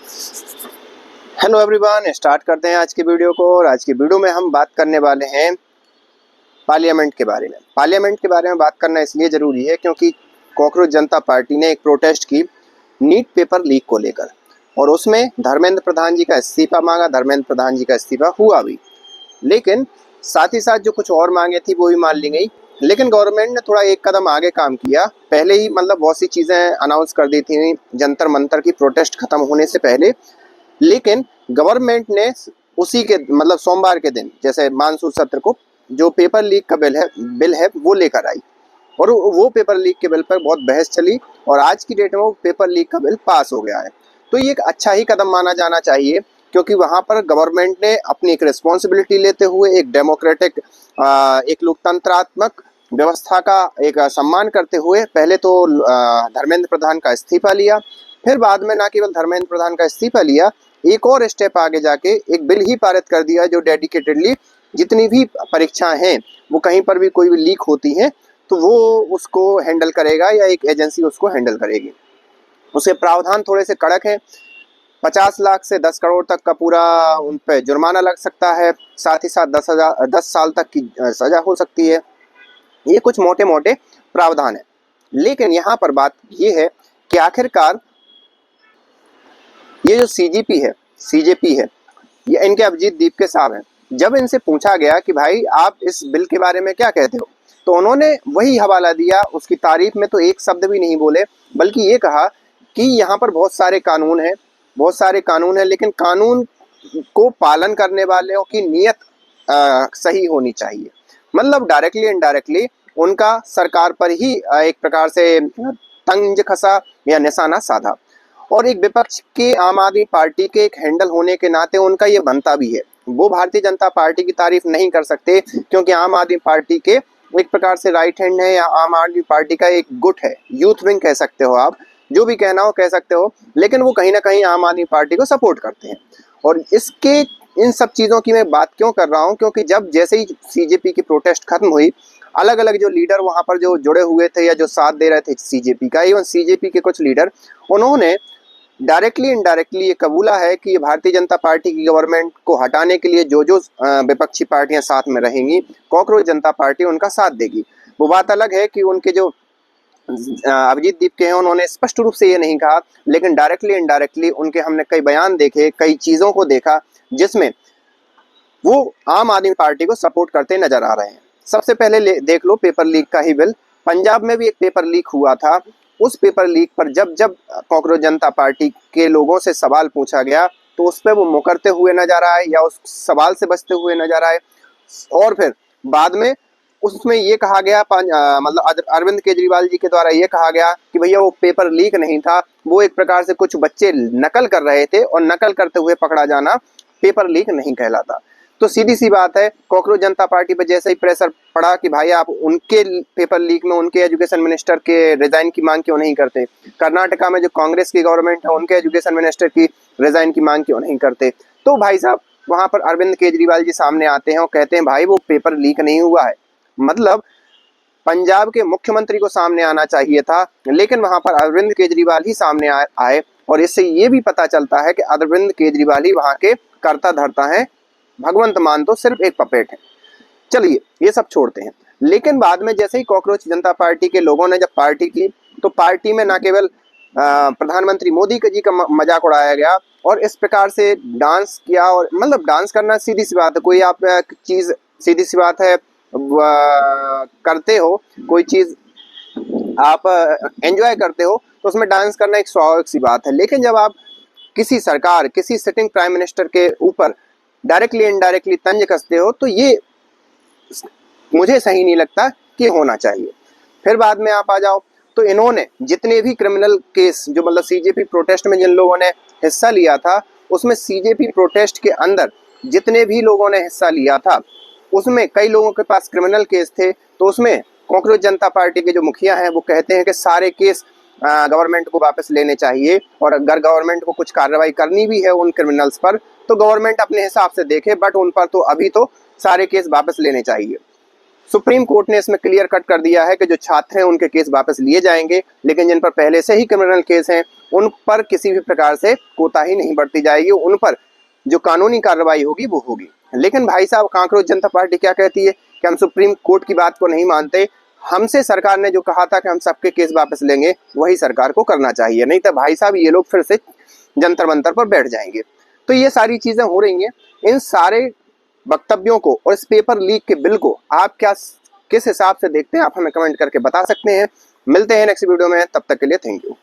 Hello everyone, start करते हैं आज की वीडियो को। और आज की वीडियो में हम बात करने वाले हैं पार्लियामेंट के बारे में। पार्लियामेंट के बारे में बात करना इसलिए ज़रूरी है क्योंकि कॉकरोच जनता पार्टी ने एक प्रोटेस्ट की नीट पेपर लीक को लेकर, और उसमें धर्मेंद्र प्रधान जी का इस्तीफा मांगा। धर्मेंद्र प्रधान जी का इस्तीफा हुआ भी, लेकिन साथ ही साथ जो कुछ और मांगे थी वो भी मान ली गई। लेकिन गवर्नमेंट ने थोड़ा एक कदम आगे काम किया। पहले ही बहुत सी चीज़ें अनाउंस कर दी थी जंतर मंतर की प्रोटेस्ट खत्म होने से पहले, लेकिन गवर्नमेंट ने उसी के सोमवार के दिन, जैसे मानसून सत्र को, जो पेपर लीक का बिल है वो लेकर आई। और वो पेपर लीक के बिल पर बहुत बहस चली, और आज की डेट में वो पेपर लीक का बिल पास हो गया है। तो ये एक अच्छा ही कदम माना जाना चाहिए, क्योंकि वहाँ पर गवर्नमेंट ने अपनी एक रिस्पॉन्सिबिलिटी लेते हुए एक डेमोक्रेटिक, एक लोकतंत्रात्मक व्यवस्था का एक सम्मान करते हुए पहले तो धर्मेंद्र प्रधान का इस्तीफा लिया, फिर बाद में न केवल धर्मेंद्र प्रधान का इस्तीफा लिया, एक और स्टेप आगे जाके एक बिल ही पारित कर दिया जो डेडिकेटेडली जितनी भी परीक्षाएं हैं वो कहीं पर भी कोई भी लीक होती हैं तो वो उसको हैंडल करेगा, या एक एजेंसी उसको हैंडल करेगी। उसके प्रावधान थोड़े से कड़क हैं। 50 लाख से 10 करोड़ तक का पूरा उन पर जुर्माना लग सकता है, साथ ही साथ 10 साल तक की सजा हो सकती है। ये कुछ मोटे मोटे प्रावधान है, लेकिन यहाँ पर बात ये है कि आखिरकार ये जो सीजेपी है, ये इनके अभिजीत दीपके साहब हैं। जब इनसे पूछा गया कि भाई आप इस बिल के बारे में क्या कहते हो, तो उन्होंने वही हवाला दिया। उसकी तारीफ में तो एक शब्द भी नहीं बोले, बल्कि ये कहा कि यहाँ पर बहुत सारे कानून हैं, लेकिन कानून को पालन करने वालों की नीयत सही होनी चाहिए। डायरेक्टली इनडायरेक्टली उनका सरकार पर ही एक प्रकार से तंज कसा या निशाना साधा। और एक विपक्ष के आम आदमी पार्टी के एक हैंडल होने के नाते उनका ये बनता भी है। वो भारतीय जनता पार्टी की तारीफ नहीं कर सकते, क्योंकि आम आदमी पार्टी के एक प्रकार से राइट हैंड है, या आम आदमी पार्टी का एक गुट है, यूथ विंग कह सकते हो आप, जो भी कहना हो कह सकते हो, लेकिन वो कहीं ना कहीं आम आदमी पार्टी को सपोर्ट करते हैं। और इसके इन सब चीज़ों की मैं बात क्यों कर रहा हूँ, क्योंकि जब जैसे ही सीजेपी की प्रोटेस्ट खत्म हुई, अलग अलग जो लीडर वहाँ पर जो जुड़े हुए थे या जो साथ दे रहे थे सीजेपी का, इवन सीजेपी के कुछ लीडर, उन्होंने डायरेक्टली इनडायरेक्टली ये कबूला है कि भारतीय जनता पार्टी की गवर्नमेंट को हटाने के लिए जो जो विपक्षी पार्टियां साथ में रहेंगी, कॉकरोच जनता पार्टी उनका साथ देगी। वो बात अलग है कि उनके जो अभिजीत दीपके हैं उन्होंने स्पष्ट रूप से ये नहीं कहा, लेकिन डायरेक्टली इनडायरेक्टली उनके हमने कई बयान देखे, कई चीज़ों को देखा जिसमें वो आम आदमी पार्टी को सपोर्ट करते नजर आ रहे हैं। सबसे पहले देख लो पेपर लीक का ही बिल। पंजाब में भी एक पेपर लीक हुआ था। उस पेपर लीक पर जब जब कॉकरोच जनता पार्टी के लोगों से सवाल पूछा गया तो उस पर वो मुकरते हुए नजर आए, या उस सवाल से बचते हुए नजर आए। और फिर बाद में उसमें ये कहा गया, अरविंद केजरीवाल जी के द्वारा ये कहा गया कि भैया वो पेपर लीक नहीं था, वो एक प्रकार से कुछ बच्चे नकल कर रहे थे, और नकल करते हुए पकड़ा जाना पेपर लीक नहीं कहलाता। तो सीधी सी बात है, कॉकरोच जनता पार्टी पर जैसे ही प्रेशर पड़ा कि भाई आप उनके पेपर लीक में उनके एजुकेशन मिनिस्टर के रिजाइन की मांग क्यों नहीं करते, कर्नाटका में जो कांग्रेस की गवर्नमेंट है उनके एजुकेशन मिनिस्टर की रिजाइन की मांग क्यों नहीं करते, तो भाई साहब वहां पर अरविंद केजरीवाल जी सामने आते हैं और कहते हैं भाई वो पेपर लीक नहीं हुआ है। पंजाब के मुख्यमंत्री को सामने आना चाहिए था, लेकिन वहां पर अरविंद केजरीवाल ही सामने आए, और इससे ये भी पता चलता है कि अरविंद केजरीवाल ही वहां के कर्ता धर्ता हैं। भगवंत मान तो सिर्फ एक पपेट है। चलिए ये सब छोड़ते हैं, लेकिन बाद में जैसे ही कॉकरोच जनता पार्टी के लोगों ने जब पार्टी की, तो पार्टी में न केवल प्रधानमंत्री मोदी जी का मजाक उड़ाया गया, और इस प्रकार से डांस किया। और डांस करना सीधी सी बात है, कोई आप चीज़ सीधी सी बात है करते हो, कोई चीज़ आप एंजॉय करते हो, तो उसमें डांस करना एक स्वाभाविक सी बात है। लेकिन जब आप किसी सरकार, किसी सिटिंग प्राइम मिनिस्टर के ऊपर डायरेक्टली इनडायरेक्टली तंज कसते हो, तो ये मुझे सही नहीं लगता कि होना चाहिए। फिर बाद में आप आ जाओ, तो इन्होंने जितने भी क्रिमिनल केस जो सीजेपी प्रोटेस्ट में जिन लोगों ने हिस्सा लिया था, उसमें सीजेपी प्रोटेस्ट के अंदर जितने भी लोगों ने हिस्सा लिया था उसमें कई लोगों के पास क्रिमिनल केस थे। तो उसमें कॉकरोच जनता पार्टी के जो मुखिया हैं वो कहते हैं कि सारे केस गवर्नमेंट को वापस लेने चाहिए, और अगर गवर्नमेंट को कुछ कार्रवाई करनी भी है उन क्रिमिनल्स पर तो गवर्नमेंट अपने हिसाब से देखे, बट उन पर तो अभी तो सारे केस वापस लेने चाहिए। सुप्रीम कोर्ट ने इसमें क्लियर कट कर दिया है कि जो छात्र हैं उनके केस वापस लिए जाएंगे, लेकिन जिन पर पहले से ही क्रिमिनल केस हैं उन पर किसी भी प्रकार से कोताही नहीं बरती जाएगी, उन पर जो कानूनी कार्रवाई होगी वो होगी। लेकिन भाई साहब कांकरोच जनता पार्टी क्या कहती है कि हम सुप्रीम कोर्ट की बात को नहीं मानते, हमसे सरकार ने जो कहा था कि हम सबके केस वापस लेंगे वही सरकार को करना चाहिए, नहीं तो भाई साहब ये लोग फिर से जंतर मंतर पर बैठ जाएंगे। तो ये सारी चीजें हो रही हैं। इन सारे वक्तव्यों को और इस पेपर लीक के बिल को आप क्या किस हिसाब से देखते हैं, आप हमें कमेंट करके बता सकते हैं। मिलते हैं नेक्स्ट वीडियो में, तब तक के लिए थैंक यू।